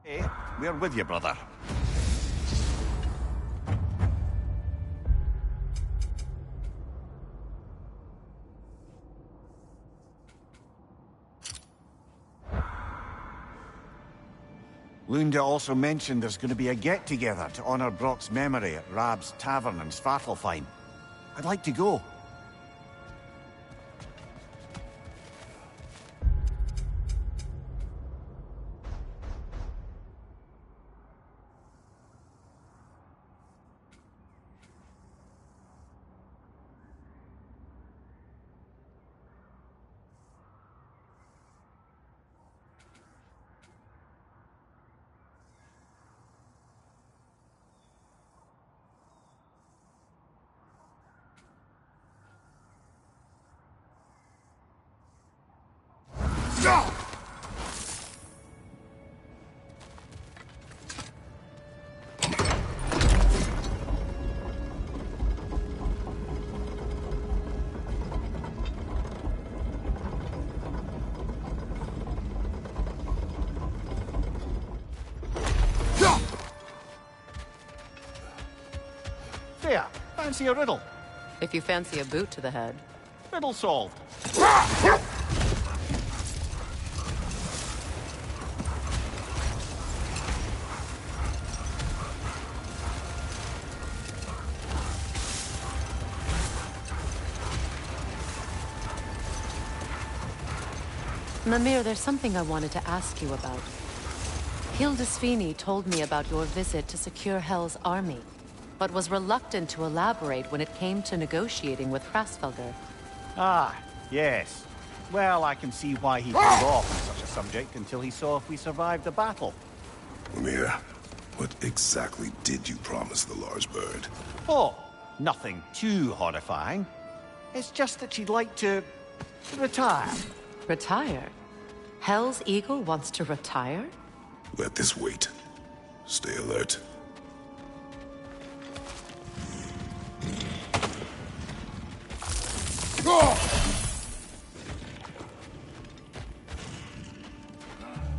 Hey, we're with you, brother. Lunda also mentioned there's going to be a get-together to honor Brock's memory at Rab's Tavern in Svartalfheim. I'd like to go. There, fancy a riddle. If you fancy a boot to the head. Riddle solved. Mimir, there's something I wanted to ask you about. Hildisvini told me about your visit to secure Hell's army, but was reluctant to elaborate when it came to negotiating with Hrasfelder. Ah, yes. Well, I can see why he held off on such a subject until he saw if we survived the battle. Mimir, what exactly did you promise the large bird? Oh, nothing too horrifying. It's just that she'd like to retire. Retire? Hell's Eagle wants to retire? Let this wait. Stay alert.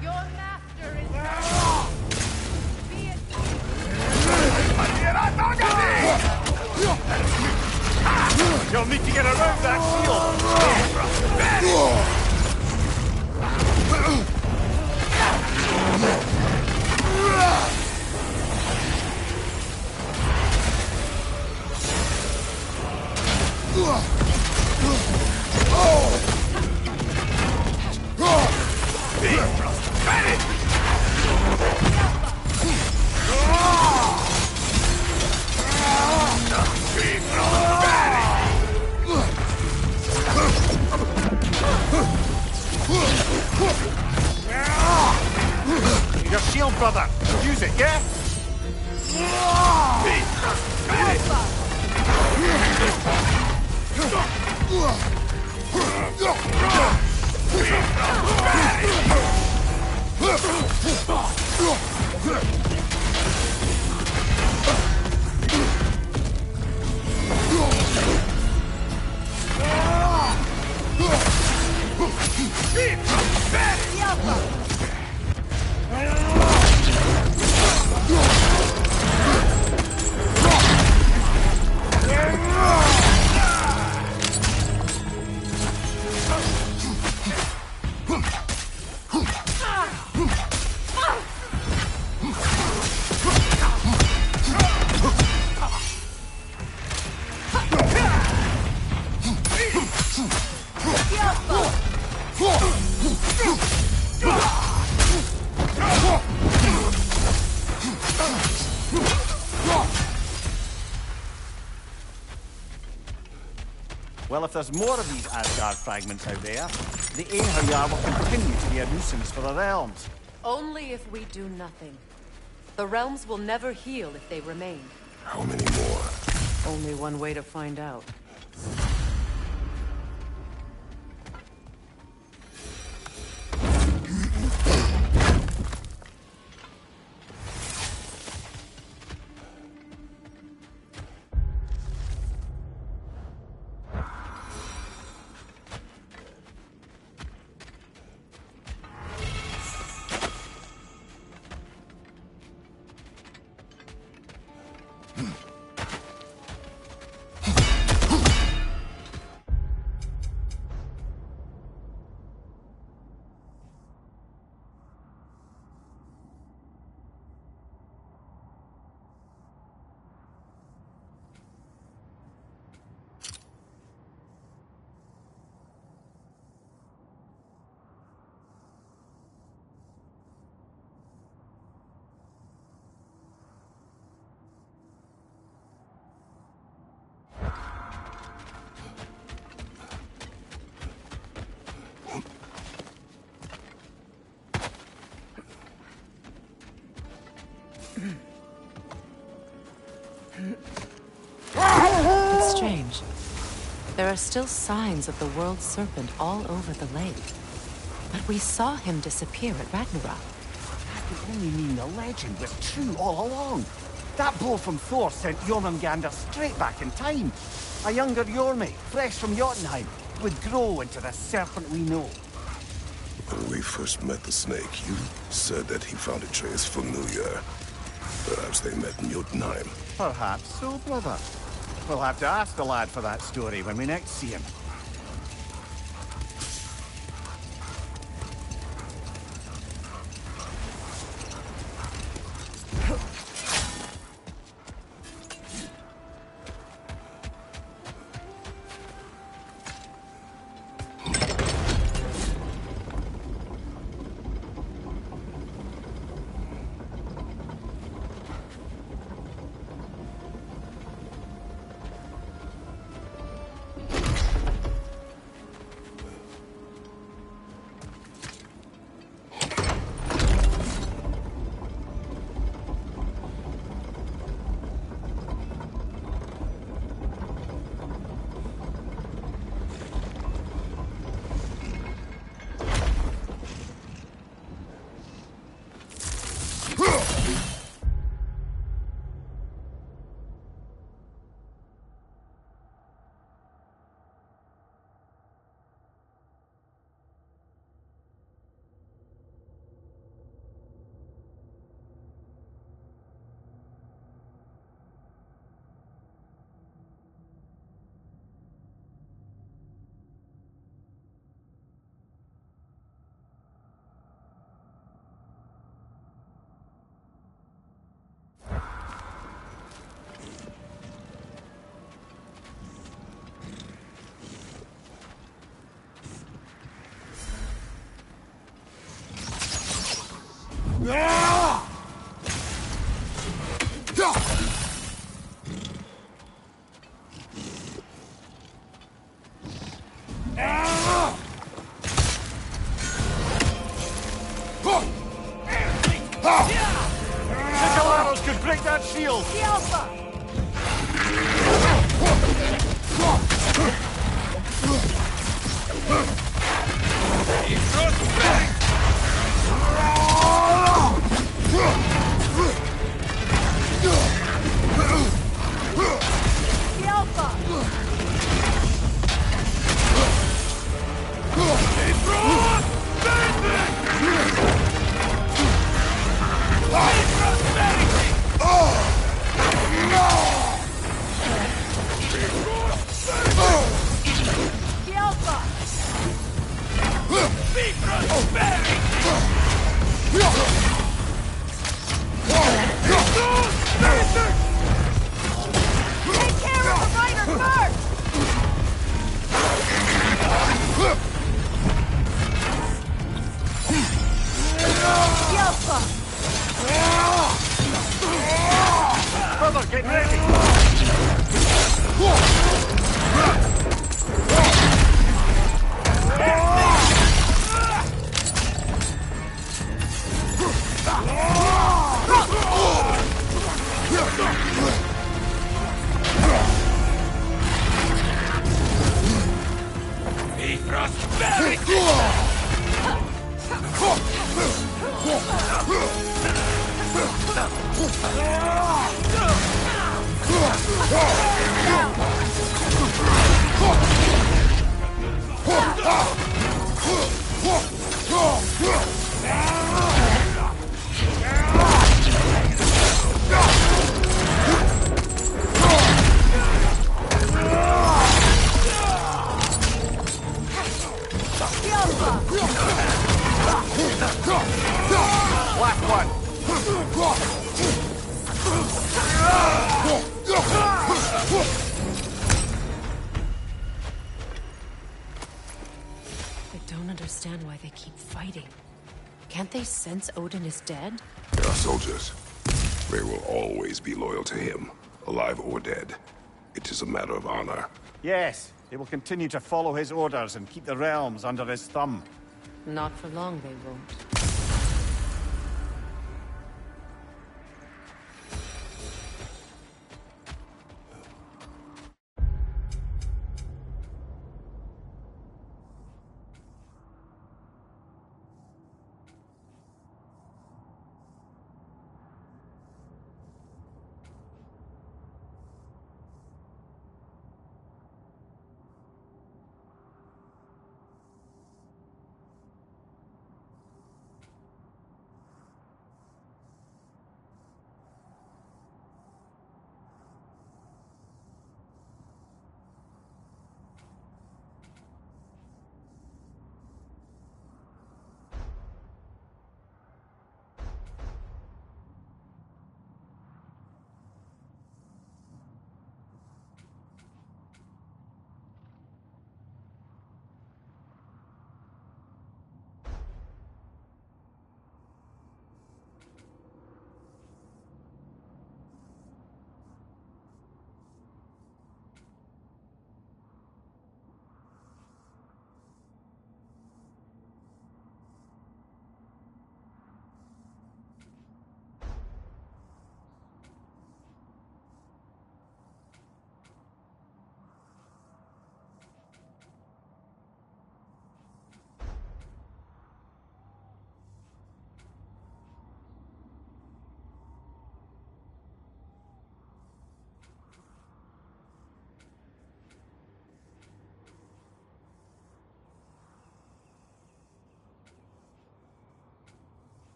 Your master is You'll need to get around that shield. Your shield, brother. Use it, yeah? Well, if there's more of these Asgard fragments out there, the Einherjar will continue to be a nuisance for the realms. only if we do nothing. The realms will never heal if they remain. How many more? Only one way to find out. strange. There are still signs of the world serpent all over the lake. But we saw him disappear at Ragnarok. That could only mean the legend was true all along. That blow from Thor sent Jormungandr straight back in time. A younger Jormi, fresh from Jotunheim, would grow into the serpent we know. When we first met the snake, you said that he found Atreus familiar. Perhaps they met in Jotunheim. Perhaps so, brother. We'll have to ask the lad for that story when we next see him. Could break that shield! The Alpha! Brother, get ready! Why they keep fighting. Can't they sense Odin is dead? They are soldiers. They will always be loyal to him, alive or dead. It is a matter of honor. Yes, they will continue to follow his orders and keep the realms under his thumb. Not for long, they won't.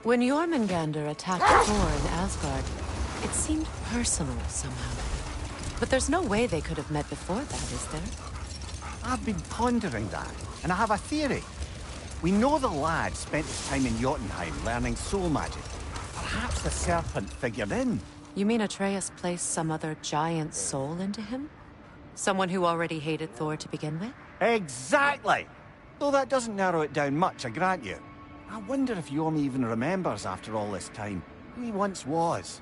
When Jormungandr attacked Thor in Asgard, it seemed personal somehow. But there's no way they could have met before that, is there? I've been pondering that, and I have a theory. We know the lad spent his time in Jotunheim learning soul magic. Perhaps the serpent figured in. You mean Atreus placed some other giant soul into him? Someone who already hated Thor to begin with? Exactly! Though that doesn't narrow it down much, I grant you. I wonder if Yorm even remembers after all this time who he once was.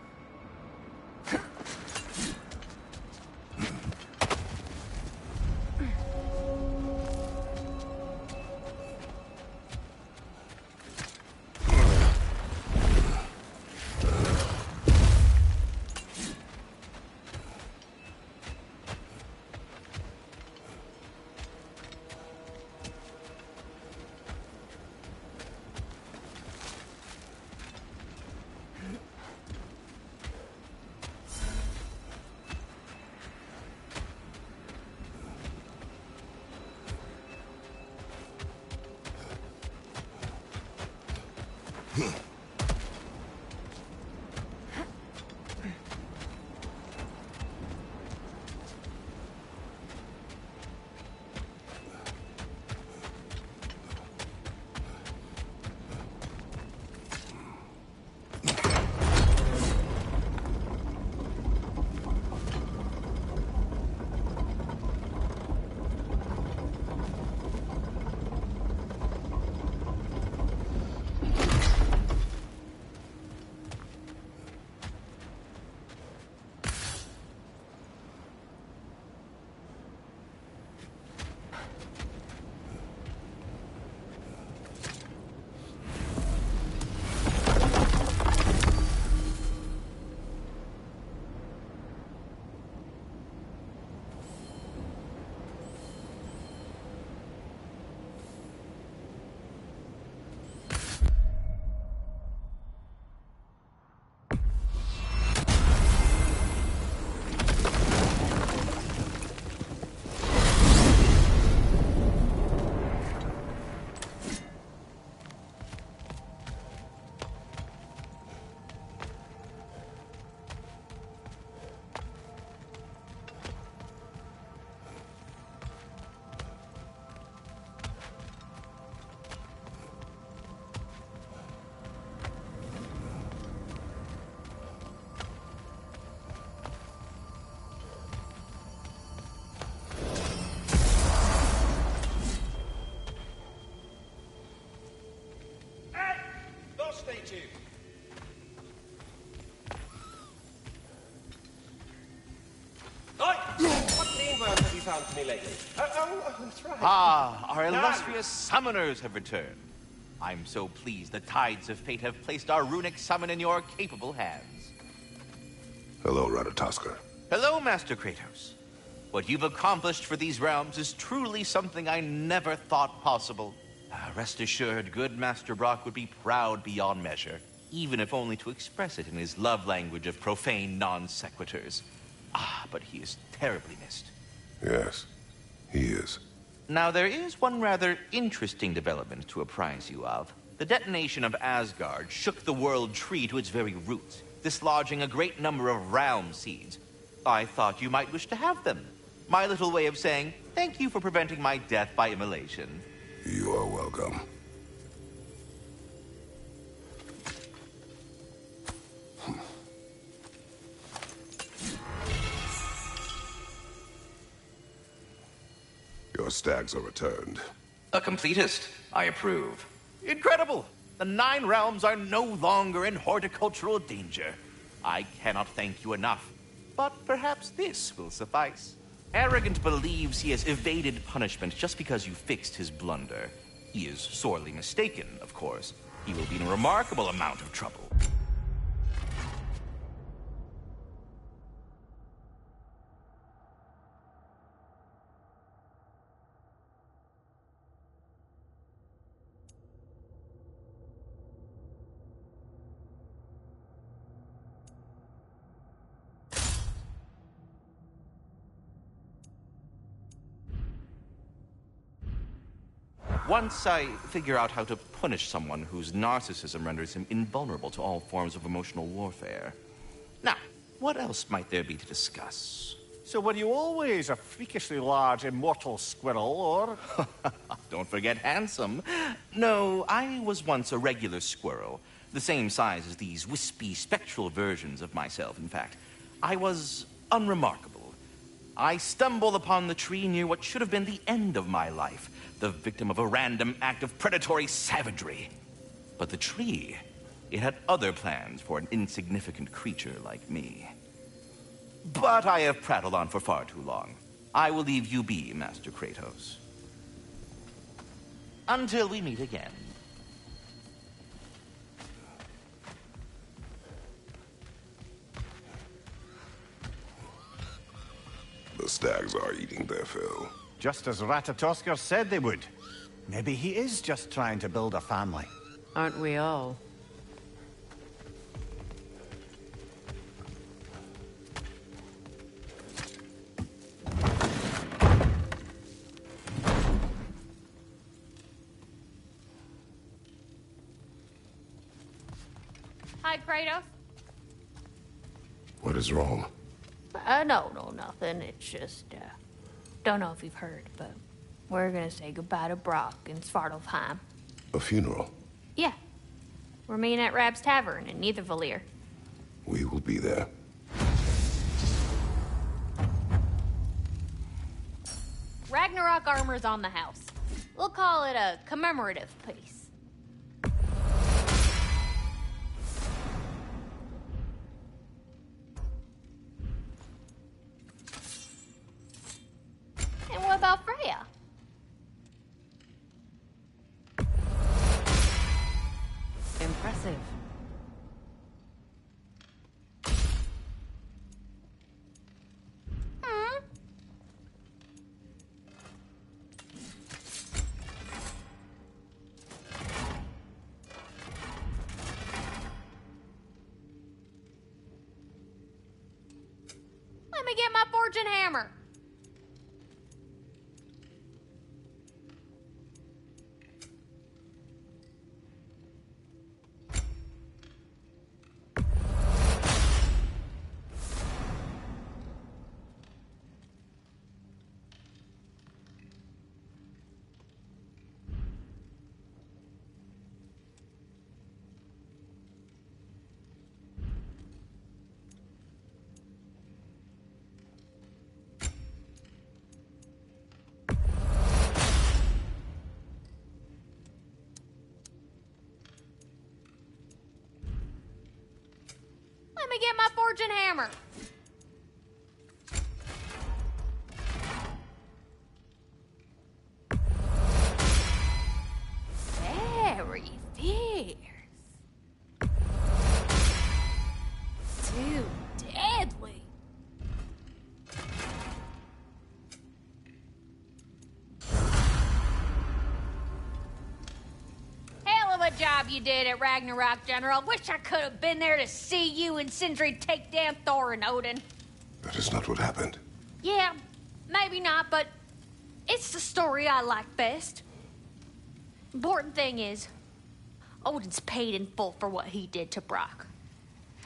Found for me lately. That's right. Ah, our illustrious summoners have returned. I'm so pleased the tides of fate have placed our runic summon in your capable hands. Hello, Ratatoskr. Hello, Master Kratos. What you've accomplished for these realms is truly something I never thought possible. Rest assured, good Master Brock would be proud beyond measure, even if only to express it in his love language of profane non-sequiturs. But he is terribly missed. Yes, he is. Now, there is one rather interesting development to apprise you of. The detonation of Asgard shook the world tree to its very roots, dislodging a great number of realm seeds. I thought you might wish to have them. My little way of saying, thank you for preventing my death by immolation. You are welcome. Your stags are returned. A completist. I approve. Incredible! The 9 realms are no longer in horticultural danger. I cannot thank you enough, but perhaps this will suffice. Arrogant believes he has evaded punishment just because you fixed his blunder. He is sorely mistaken, of course. He will be in a remarkable amount of trouble. Once I figure out how to punish someone whose narcissism renders him invulnerable to all forms of emotional warfare. Now, what else might there be to discuss? So were you always a freakishly large immortal squirrel, or...? Don't forget handsome. No, I was once a regular squirrel. The same size as these wispy, spectral versions of myself, in fact. I was unremarkable. I stumbled upon the tree near what should have been the end of my life, the victim of a random act of predatory savagery. But the tree, it had other plans for an insignificant creature like me. But I have prattled on for far too long. I will leave you be, Master Kratos. Until we meet again. The stags are eating their fill. Just as Ratatoskr said they would. Maybe he is just trying to build a family. Aren't we all? Hi, Kratos. What is wrong? No, nothing. It's just, don't know if you've heard, but we're gonna say goodbye to Brock in Svartalfheim. A funeral? Yeah. We're meeting at Rab's Tavern in Niedervalir. We will be there. Ragnarok armor's on the house. We'll call it a commemorative piece. And what about Freya? Impressive. Hmm? Let me get my fortune hammer. Let me get my fortune hammer. Very fierce. Too deadly. Hell of a job you did at Ragnarok, General. Wish I could have been there to see you and Sindri take down Thor and Odin. That is not what happened. Yeah, maybe not, but it's the story I like best. Important thing is, Odin's paid in full for what he did to Brock.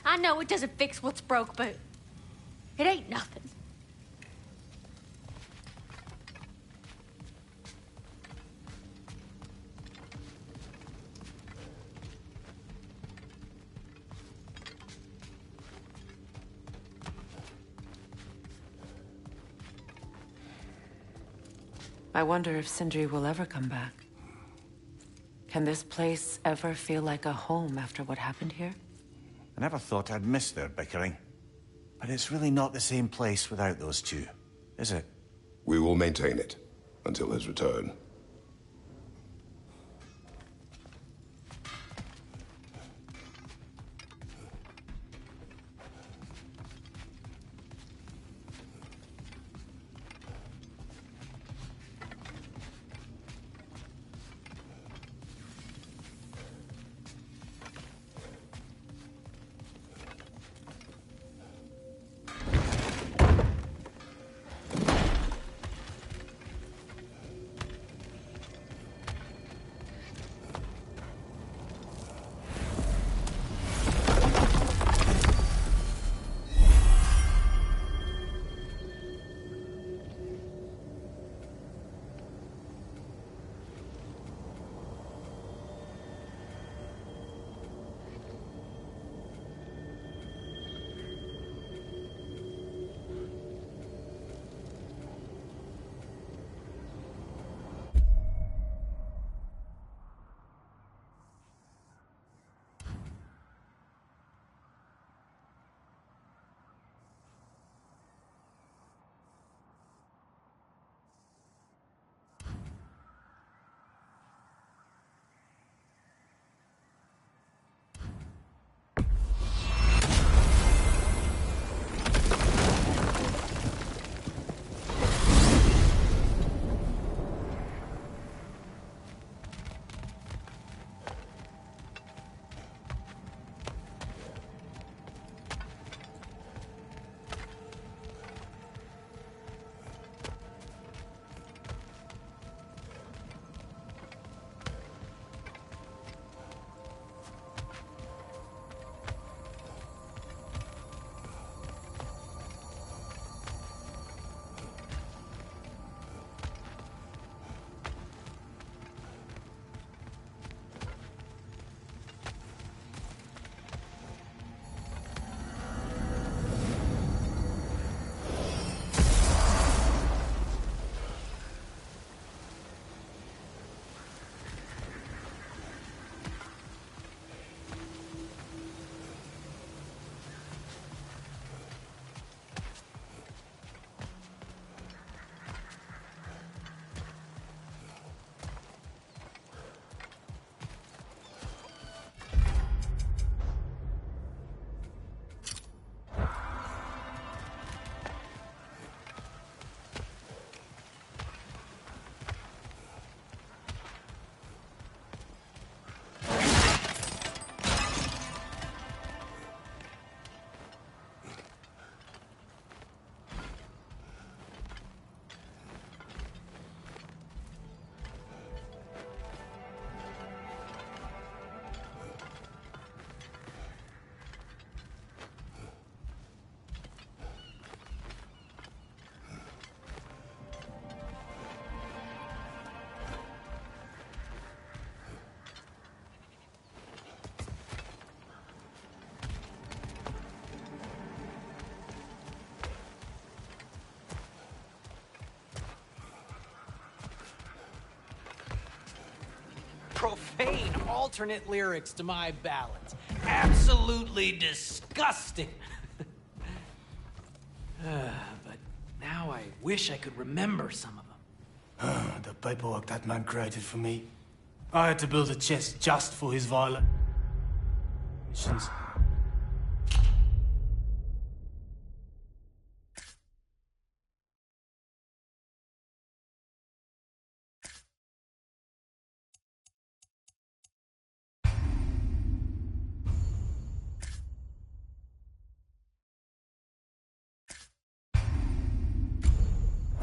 I know it doesn't fix what's broke, but it ain't nothing. I wonder if Sindri will ever come back. Can this place ever feel like a home after what happened here? I never thought I'd miss their bickering. But it's really not the same place without those two, is it? We will maintain it until his return. alternate lyrics to my ballads. Absolutely disgusting. But now I wish I could remember some of them. The paperwork that man created for me. I had to build a chest just for his violent missions.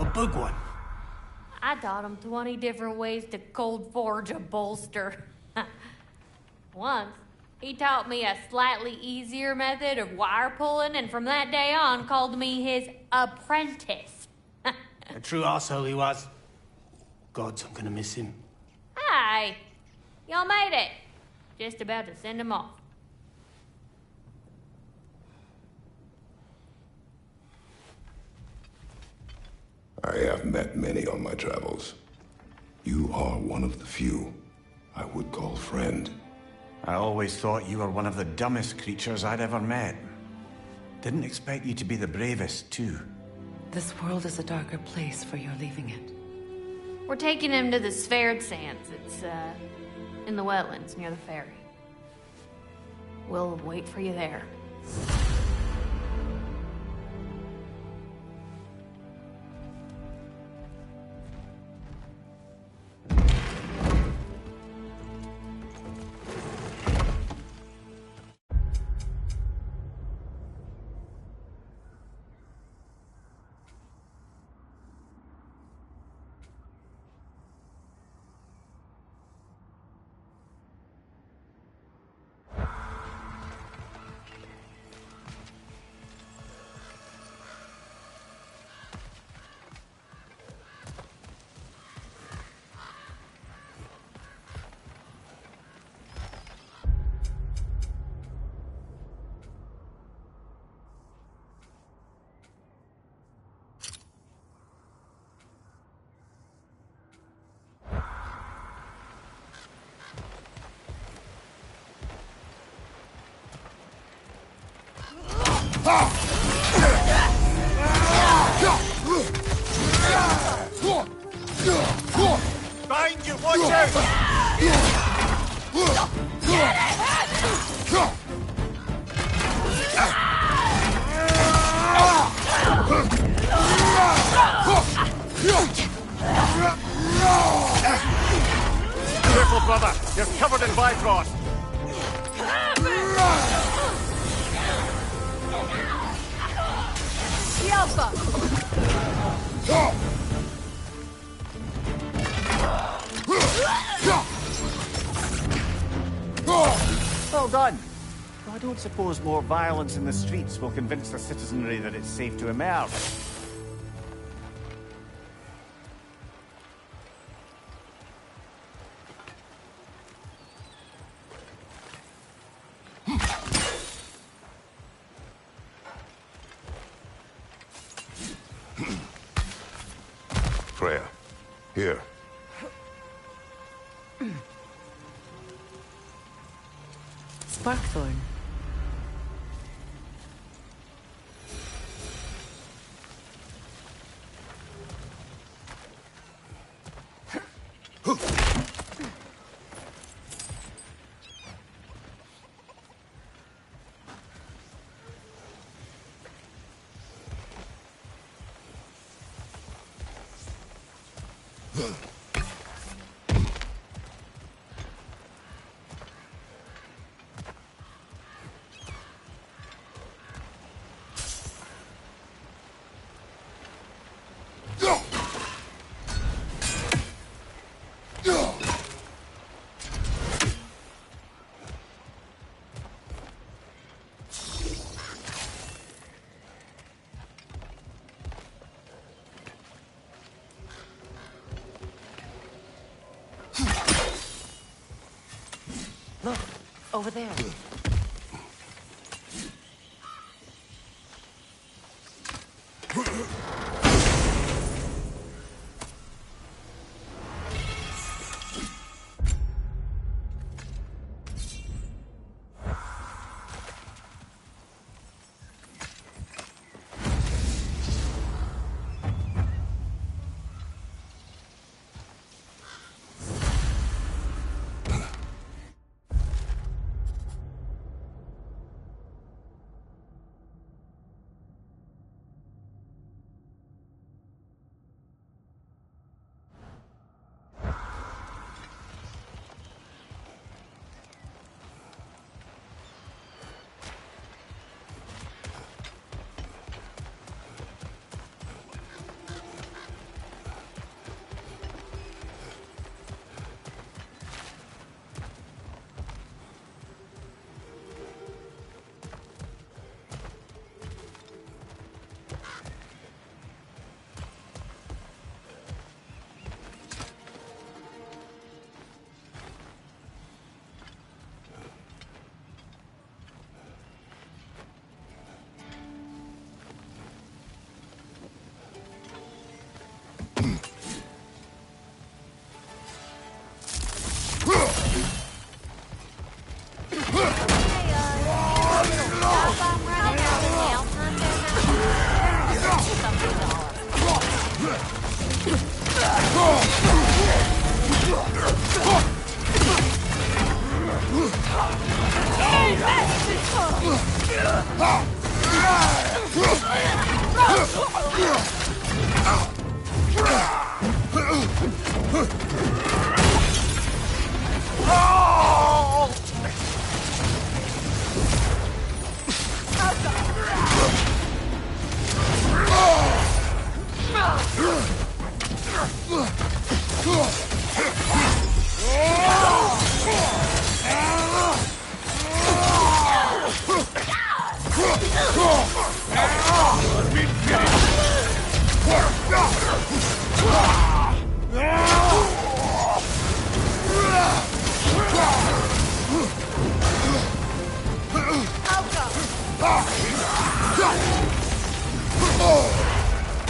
A big one. I taught him 20 different ways to cold forge a bolster. Once, he taught me a slightly easier method of wire pulling, and from that day on called me his apprentice. A true asshole he was. Gods, I'm gonna miss him. Hi, y'all made it. Just about to send him off. I have met many on my travels. You are one of the few I would call friend. I always thought you were one of the dumbest creatures I'd ever met. Didn't expect you to be the bravest, too. This world is a darker place for your leaving it. We're taking him to the Sphaired Sands. It's, in the wetlands near the ferry. We'll wait for you there. Behind you, watch out! Careful, brother. You're covered in Bifrost. Well done. Well, I don't suppose more violence in the streets will convince the citizenry that it's safe to emerge. Freya, here. Sparkthorn. Look, over there.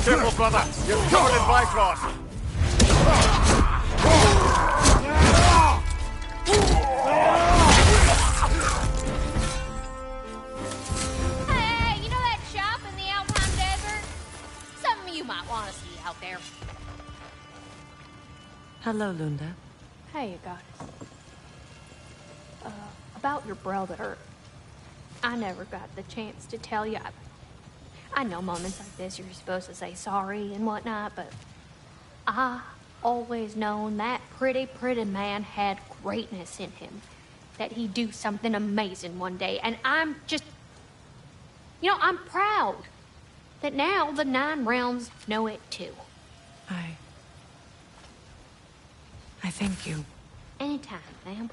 Careful, brother. You're covered in Bifrost. Hey, you know that shop in the Alpine Desert? Something you might want to see out there. Hello, Lunda. Hey, you guys. About your brother. I never got the chance to tell you. I know moments like this you're supposed to say sorry and whatnot, but I always known that pretty man had greatness in him. That he'd do something amazing one day, and I'm just... You know, I'm proud that now the 9 realms know it too. I thank you. Anytime, ma'am.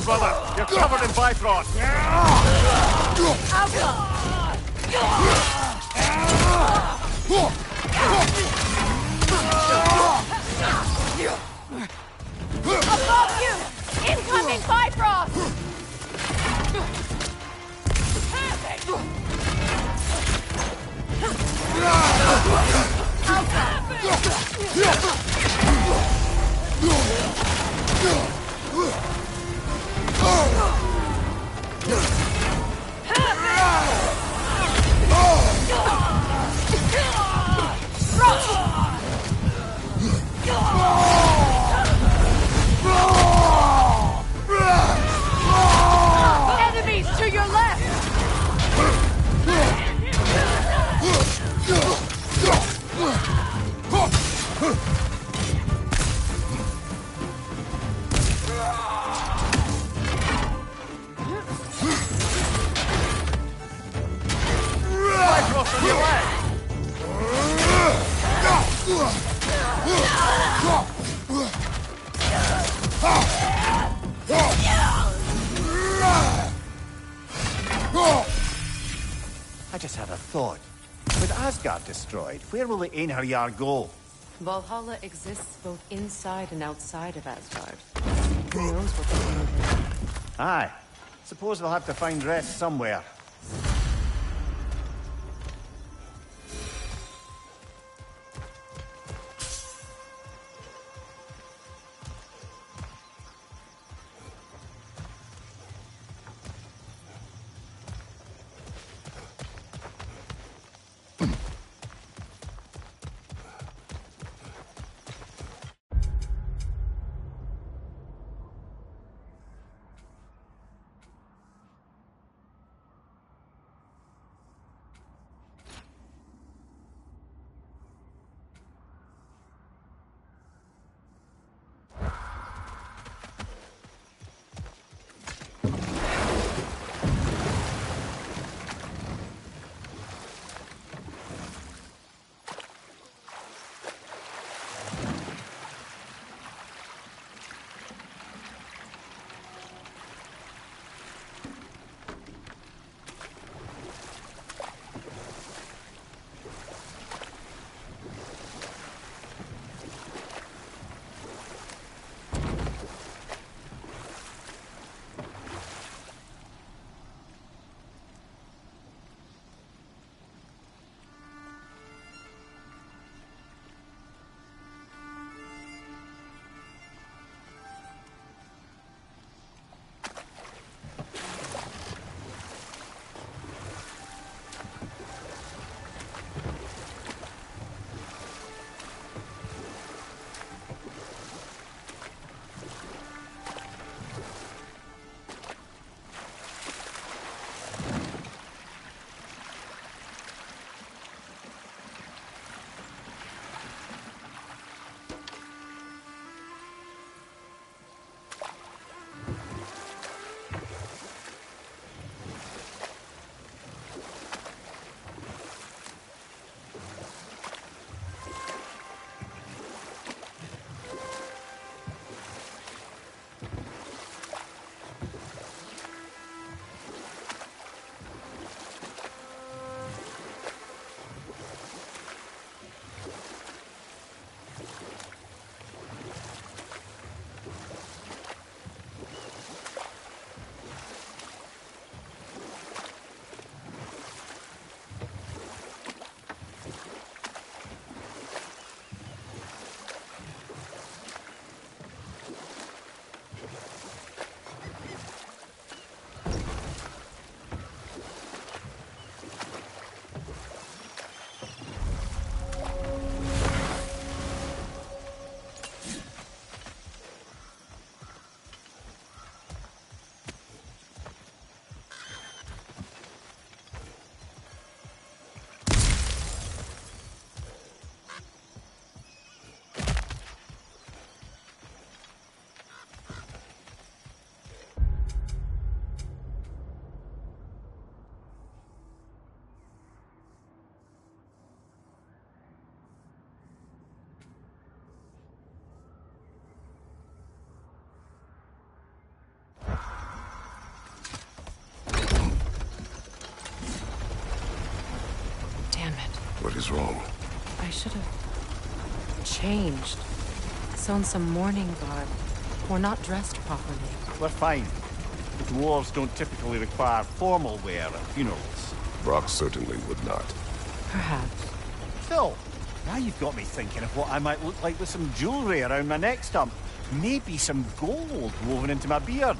brother! You're covered in Bifrost! Above you! Incoming Bifrost! Enemies to your left! Bifrost on your left! I just had a thought. With Asgard destroyed, where will the Einherjar go? Valhalla exists both inside and outside of Asgard. Who knows what they'll do? Aye. Suppose they'll have to find rest somewhere. is wrong? I should have changed. Sewn some mourning garb. We're not dressed properly. We're fine. The dwarves don't typically require formal wear at funerals. Brock certainly would not. Perhaps. Phil, now you've got me thinking of what I might look like with some jewellery around my neck stump. Maybe some gold woven into my beard.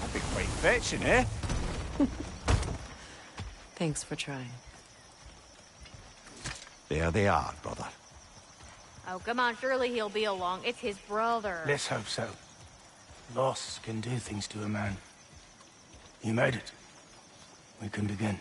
That'd be quite fetching, eh? Thanks for trying. There they are, brother. Oh, come on, surely he'll be along. It's his brother. Let's hope so. Loss can do things to a man. You made it. We can begin.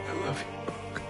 I love you, Brock.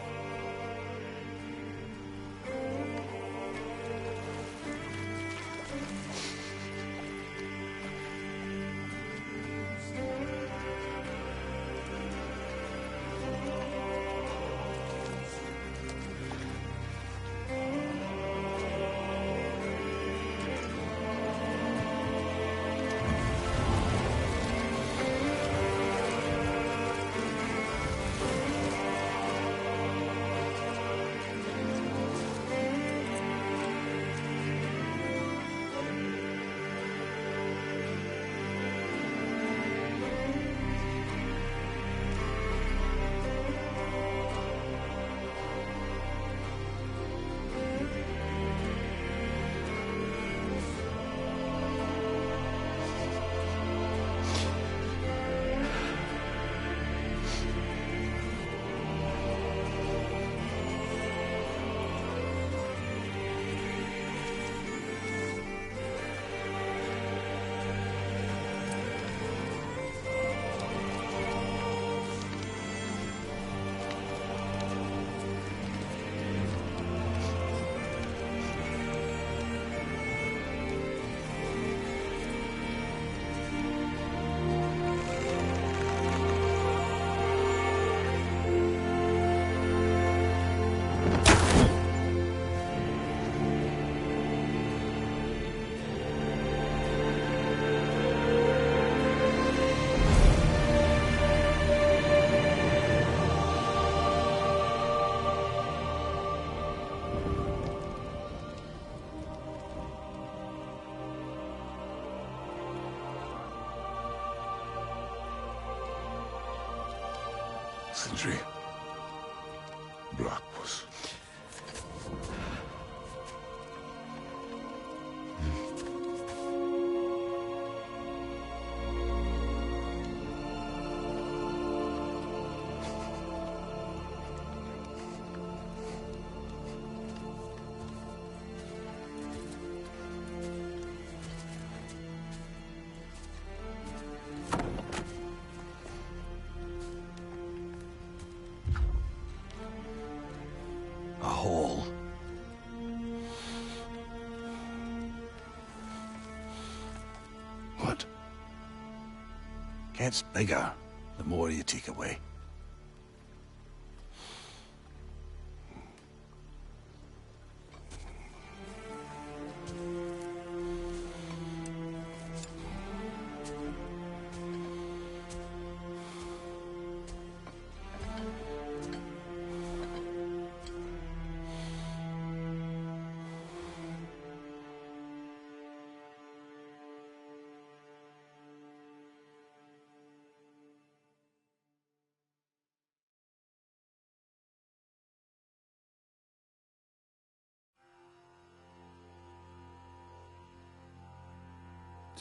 Sindri. Brock was... Gets bigger the more you take away.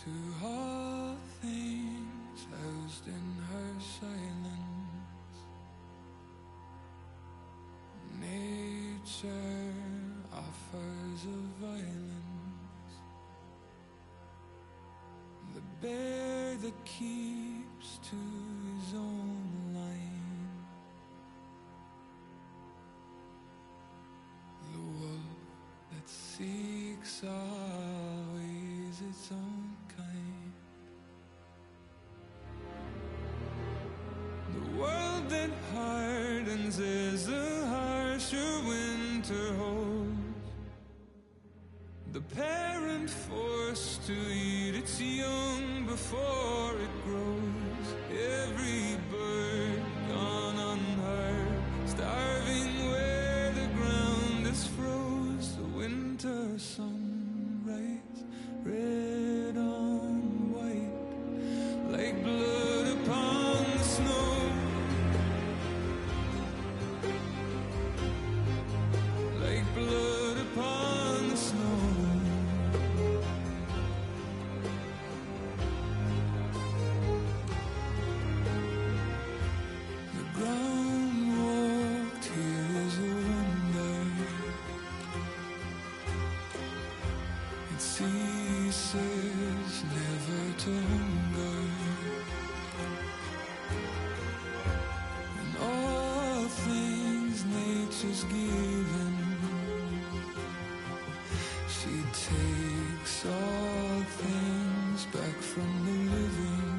To all things housed in her silence, nature offers a violence, the bear that keeps to his own line, the wolf that seeks always its own kind. The world that hardens as the harsher winter holds, the parent forced to eat its young before it grows. Every bird gone unheard, starving where the ground is froze. The winter sunrise, red on white, like blood upon the snow, like blood upon the snow. The ground walked here is a wonder, it ceases never to hunger, and all things nature's given, she takes all things back from the living.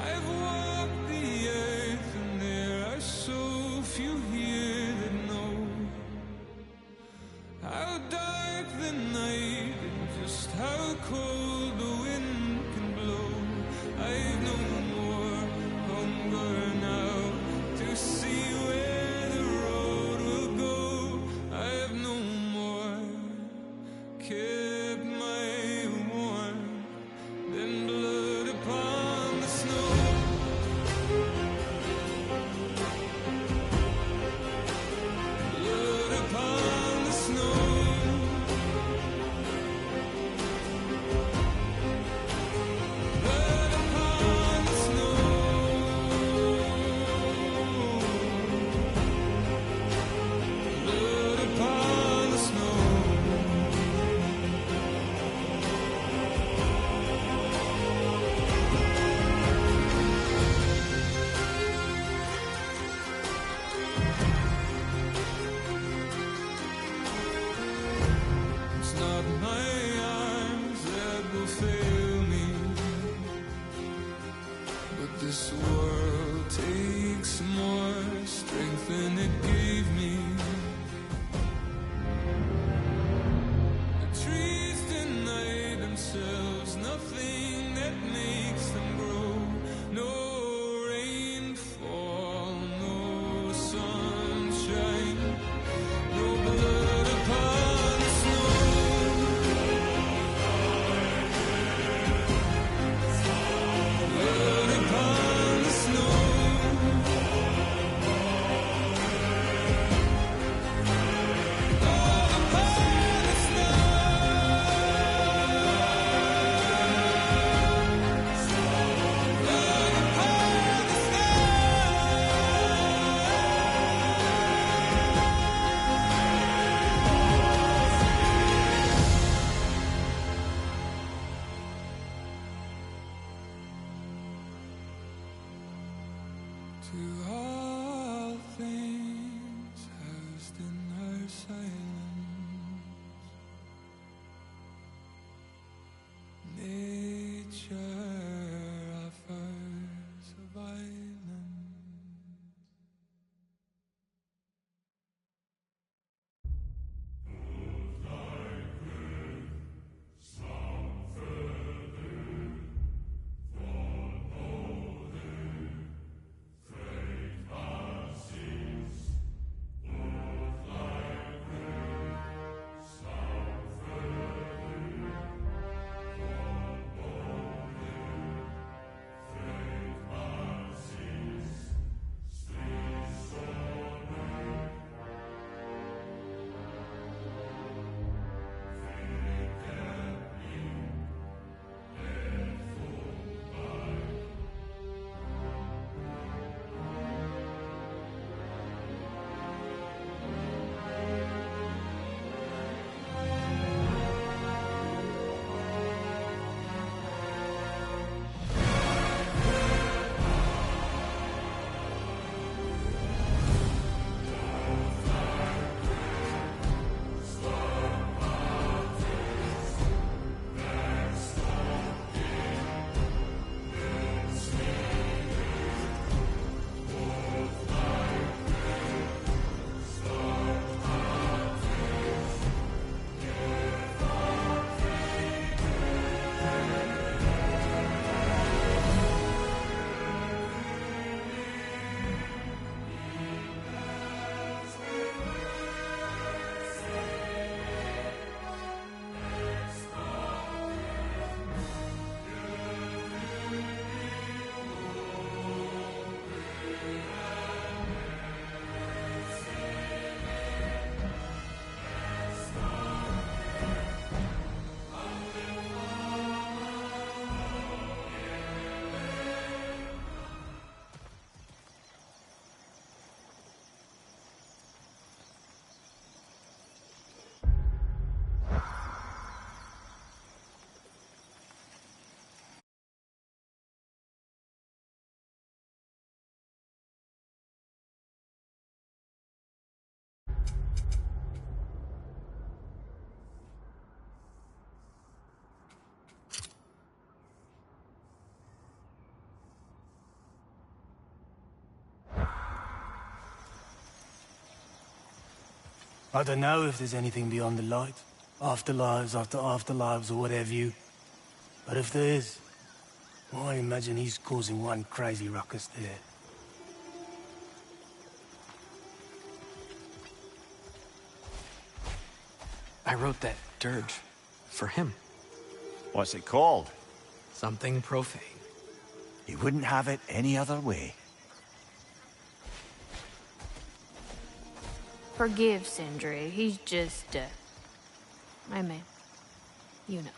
I've walked the earth and there are so few here that know how dark the night and just how cold the wind can blow. I've no more hunger now to see where the road will go. I've no more kept my warmth than blood upon the snow. Blood upon the snow. Blood upon the snow. Blood upon the snow. It's not my arms that will fail me, but this world takes more strength than it gave me. The trees deny themselves nothing that makes them grow. No rainfall, no sunshine, no blood upon the snow. Blood upon the snow. Blood upon the snow. Blood upon the To all things housed in her silence, I don't know if there's anything beyond the light. Afterlives after afterlives or whatever you... But if there is, well, I imagine he's causing one crazy ruckus there. I wrote that dirge for him. What's it called? Something profane. He wouldn't have it any other way. Forgive Sindri. He's just, I mean, you know.